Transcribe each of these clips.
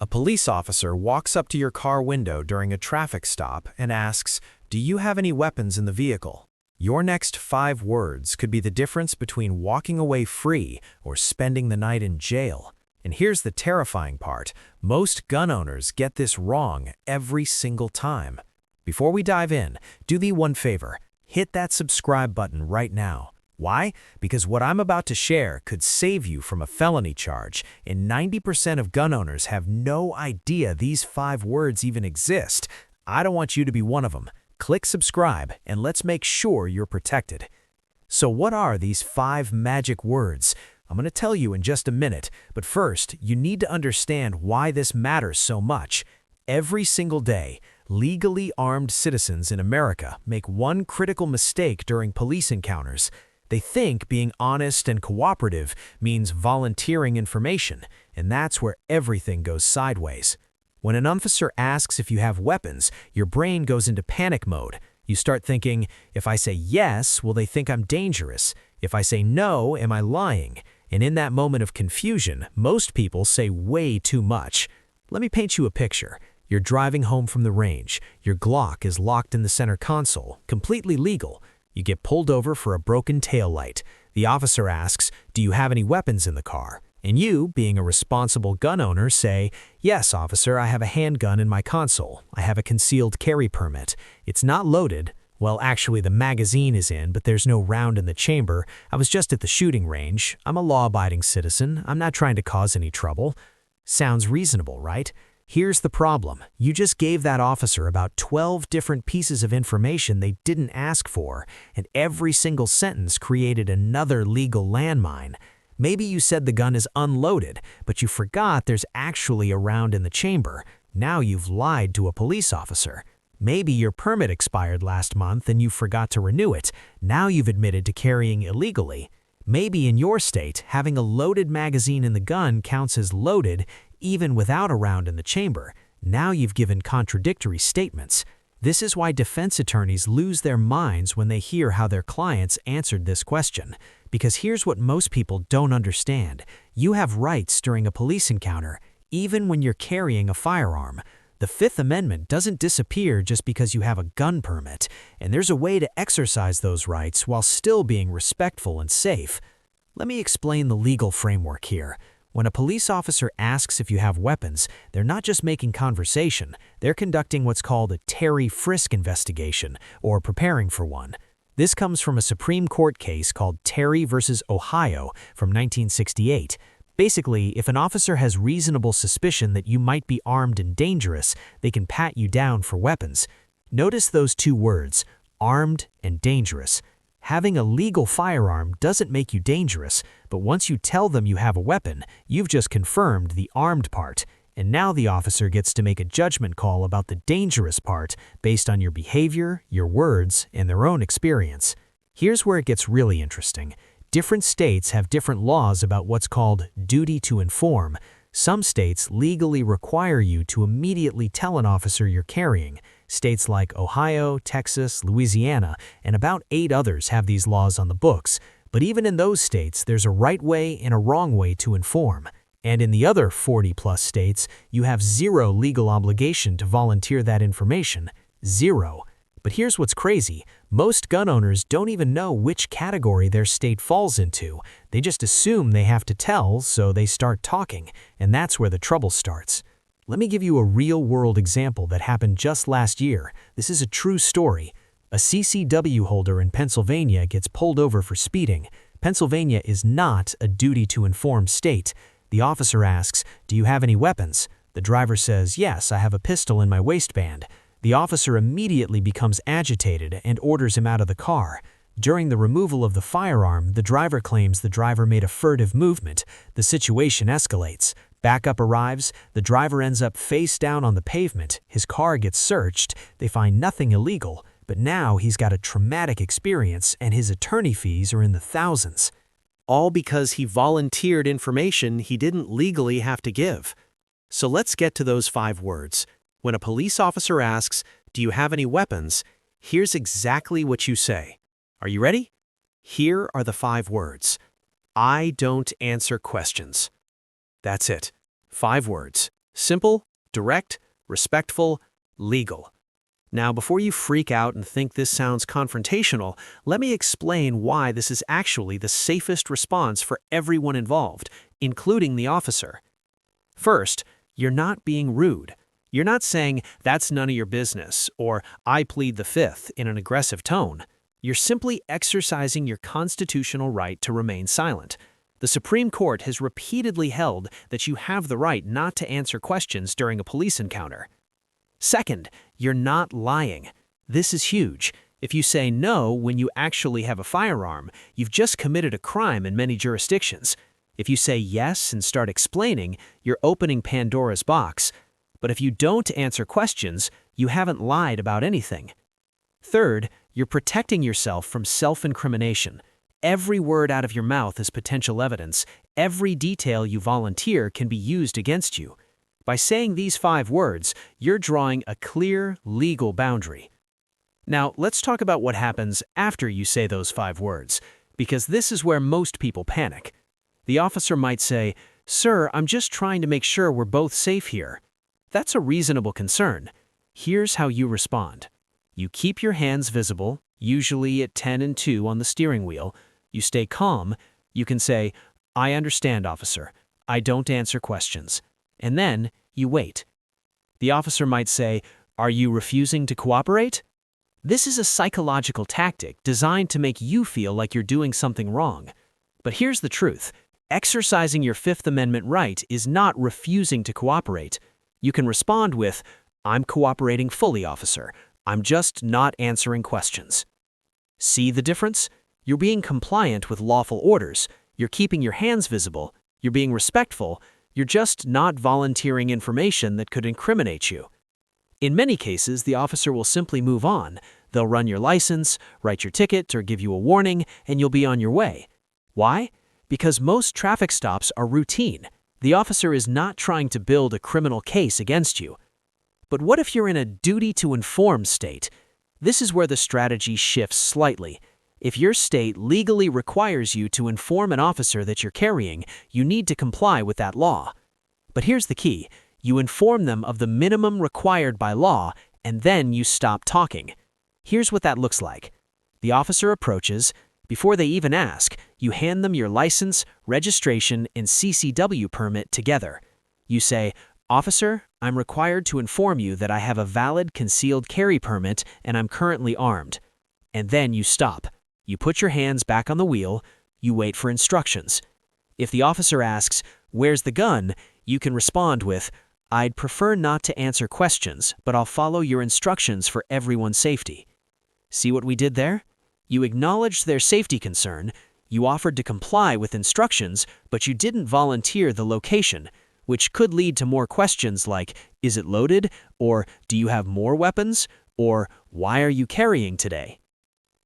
A police officer walks up to your car window during a traffic stop and asks, "Do you have any weapons in the vehicle?" Your next 5 words could be the difference between walking away free or spending the night in jail. And here's the terrifying part. Most gun owners get this wrong every single time. Before we dive in, do me one favor. Hit that subscribe button right now. Why? Because what I'm about to share could save you from a felony charge, and 90% of gun owners have no idea these 5 words even exist. I don't want you to be one of them. Click subscribe, and let's make sure you're protected. So what are these 5 magic words? I'm going to tell you in just a minute, but first, you need to understand why this matters so much. Every single day, legally armed citizens in America make one critical mistake during police encounters. They think being honest and cooperative means volunteering information, and that's where everything goes sideways. When an officer asks if you have weapons, your brain goes into panic mode. You start thinking, if I say yes, will they think I'm dangerous? If I say no, am I lying? And in that moment of confusion, most people say way too much. Let me paint you a picture. You're driving home from the range. Your Glock is locked in the center console, completely legal. You get pulled over for a broken taillight. The officer asks, "Do you have any weapons in the car?" And you, being a responsible gun owner, say, "Yes, officer, I have a handgun in my console. I have a concealed carry permit. It's not loaded. Well, actually, the magazine is in, but there's no round in the chamber. I was just at the shooting range. I'm a law-abiding citizen. I'm not trying to cause any trouble." Sounds reasonable, right? Here's the problem. You just gave that officer about 12 different pieces of information they didn't ask for, and every single sentence created another legal landmine. Maybe you said the gun is unloaded, but you forgot there's actually a round in the chamber. Now you've lied to a police officer. Maybe your permit expired last month and you forgot to renew it. Now you've admitted to carrying illegally. Maybe in your state, having a loaded magazine in the gun counts as loaded even without a round in the chamber. Now you've given contradictory statements. This is why defense attorneys lose their minds when they hear how their clients answered this question. Because here's what most people don't understand. You have rights during a police encounter, even when you're carrying a firearm. The Fifth Amendment doesn't disappear just because you have a gun permit, and there's a way to exercise those rights while still being respectful and safe. Let me explain the legal framework here. When a police officer asks if you have weapons, they're not just making conversation, they're conducting what's called a Terry Frisk investigation, or preparing for one. This comes from a Supreme Court case called Terry versus Ohio from 1968. Basically, if an officer has reasonable suspicion that you might be armed and dangerous, they can pat you down for weapons. Notice those 2 words, armed and dangerous. Having a legal firearm doesn't make you dangerous, but once you tell them you have a weapon, you've just confirmed the armed part. And now the officer gets to make a judgment call about the dangerous part based on your behavior, your words, and their own experience. Here's where it gets really interesting. Different states have different laws about what's called duty to inform. Some states legally require you to immediately tell an officer you're carrying. States like Ohio, Texas, Louisiana, and about 8 others have these laws on the books. But even in those states, there's a right way and a wrong way to inform. And in the other 40-plus states, you have 0 legal obligation to volunteer that information. 0. But here's what's crazy. Most gun owners don't even know which category their state falls into. They just assume they have to tell, so they start talking, and that's where the trouble starts. Let me give you a real-world example that happened just last year. This is a true story. A CCW holder in Pennsylvania gets pulled over for speeding. Pennsylvania is not a duty-to-inform state. The officer asks, "Do you have any weapons?" The driver says, "Yes, I have a pistol in my waistband." The officer immediately becomes agitated and orders him out of the car. During the removal of the firearm, the driver claims the driver made a furtive movement. The situation escalates. Backup arrives. The driver ends up face down on the pavement. His car gets searched. They find nothing illegal. But now he's got a traumatic experience and his attorney fees are in the thousands. All because he volunteered information he didn't legally have to give. So let's get to those 5 words. When a police officer asks, "Do you have any weapons?" here's exactly what you say. Are you ready? Here are the 5 words. I don't answer questions. That's it. 5 words. Simple, direct, respectful, legal. Now, before you freak out and think this sounds confrontational, let me explain why this is actually the safest response for everyone involved, including the officer. First, you're not being rude. You're not saying, "That's none of your business," or "I plead the fifth" in an aggressive tone. You're simply exercising your constitutional right to remain silent. The Supreme Court has repeatedly held that you have the right not to answer questions during a police encounter. Second, you're not lying. This is huge. If you say no when you actually have a firearm, you've just committed a crime in many jurisdictions. If you say yes and start explaining, you're opening Pandora's box. But if you don't answer questions, you haven't lied about anything. Third, you're protecting yourself from self-incrimination. Every word out of your mouth is potential evidence. Every detail you volunteer can be used against you. By saying these 5 words, you're drawing a clear, legal boundary. Now, let's talk about what happens after you say those 5 words, because this is where most people panic. The officer might say, "Sir, I'm just trying to make sure we're both safe here." That's a reasonable concern. Here's how you respond. You keep your hands visible, usually at 10 and 2 on the steering wheel. You stay calm. You can say, "I understand, officer. I don't answer questions." And then you wait. The officer might say, "Are you refusing to cooperate?" This is a psychological tactic designed to make you feel like you're doing something wrong. But here's the truth. Exercising your Fifth Amendment right is not refusing to cooperate. You can respond with, "I'm cooperating fully, officer. I'm just not answering questions." See the difference? You're being compliant with lawful orders. You're keeping your hands visible. You're being respectful. You're just not volunteering information that could incriminate you. In many cases, the officer will simply move on. They'll run your license, write your ticket, or give you a warning, and you'll be on your way. Why? Because most traffic stops are routine. The officer is not trying to build a criminal case against you. But what if you're in a duty-to-inform state? This is where the strategy shifts slightly. If your state legally requires you to inform an officer that you're carrying, you need to comply with that law. But here's the key. You inform them of the minimum required by law, and then you stop talking. Here's what that looks like. The officer approaches. Before they even ask, you hand them your license, registration, and CCW permit together. You say, "Officer, I'm required to inform you that I have a valid concealed carry permit and I'm currently armed." And then you stop. You put your hands back on the wheel. You wait for instructions. If the officer asks, "Where's the gun?" you can respond with, "I'd prefer not to answer questions, but I'll follow your instructions for everyone's safety." See what we did there? You acknowledged their safety concern. You offered to comply with instructions, but you didn't volunteer the location, which could lead to more questions like, "Is it loaded?" or "Do you have more weapons?" or "Why are you carrying today?"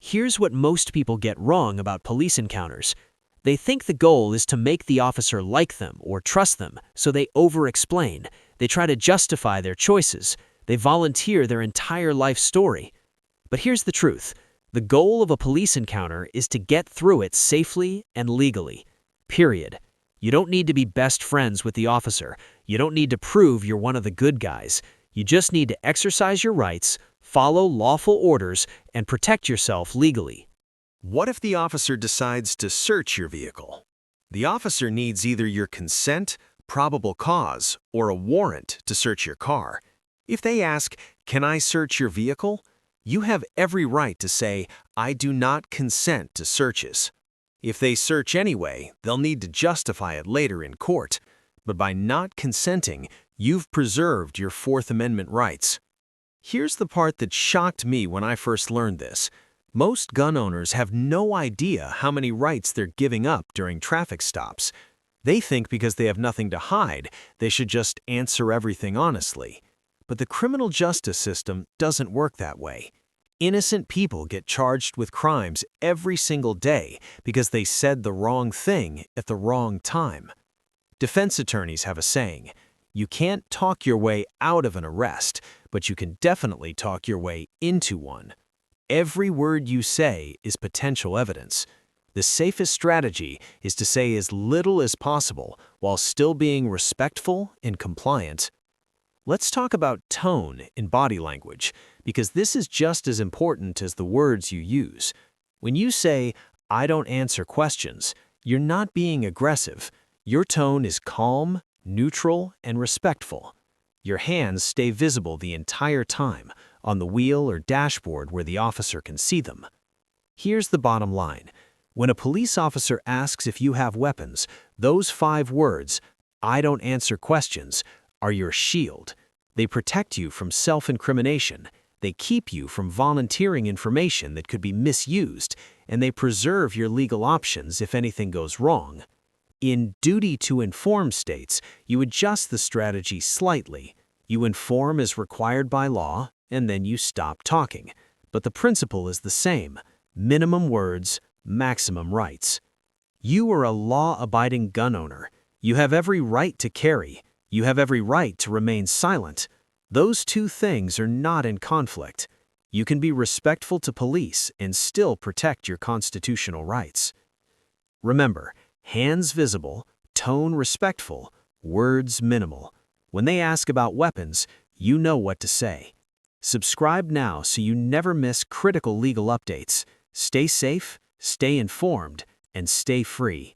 Here's what most people get wrong about police encounters. They think the goal is to make the officer like them or trust them, so they over-explain. They try to justify their choices. They volunteer their entire life story. But here's the truth. The goal of a police encounter is to get through it safely and legally. Period. You don't need to be best friends with the officer. You don't need to prove you're one of the good guys. You just need to exercise your rights, follow lawful orders, and protect yourself legally. What if the officer decides to search your vehicle? The officer needs either your consent, probable cause, or a warrant to search your car. If they ask, "Can I search your vehicle?" you have every right to say, "I do not consent to searches." If they search anyway, they'll need to justify it later in court. But by not consenting, you've preserved your Fourth Amendment rights. Here's the part that shocked me when I first learned this. Most gun owners have no idea how many rights they're giving up during traffic stops. They think because they have nothing to hide, they should just answer everything honestly. But the criminal justice system doesn't work that way. Innocent people get charged with crimes every single day because they said the wrong thing at the wrong time. Defense attorneys have a saying, "You can't talk your way out of an arrest, but you can definitely talk your way into one." Every word you say is potential evidence. The safest strategy is to say as little as possible while still being respectful and compliant. Let's talk about tone in body language, because this is just as important as the words you use. When you say, "I don't answer questions," you're not being aggressive. Your tone is calm, neutral, and respectful. Your hands stay visible the entire time, on the wheel or dashboard where the officer can see them. Here's the bottom line. When a police officer asks if you have weapons, those 5 words, "I don't answer questions," are your shield. They protect you from self-incrimination, they keep you from volunteering information that could be misused, and they preserve your legal options if anything goes wrong. In duty to inform states, you adjust the strategy slightly. You inform as required by law, and then you stop talking. But the principle is the same: minimum words, maximum rights. You are a law-abiding gun owner. You have every right to carry. You have every right to remain silent. Those 2 things are not in conflict. You can be respectful to police and still protect your constitutional rights. Remember, hands visible, tone respectful, words minimal. When they ask about weapons, you know what to say. Subscribe now so you never miss critical legal updates. Stay safe, stay informed, and stay free.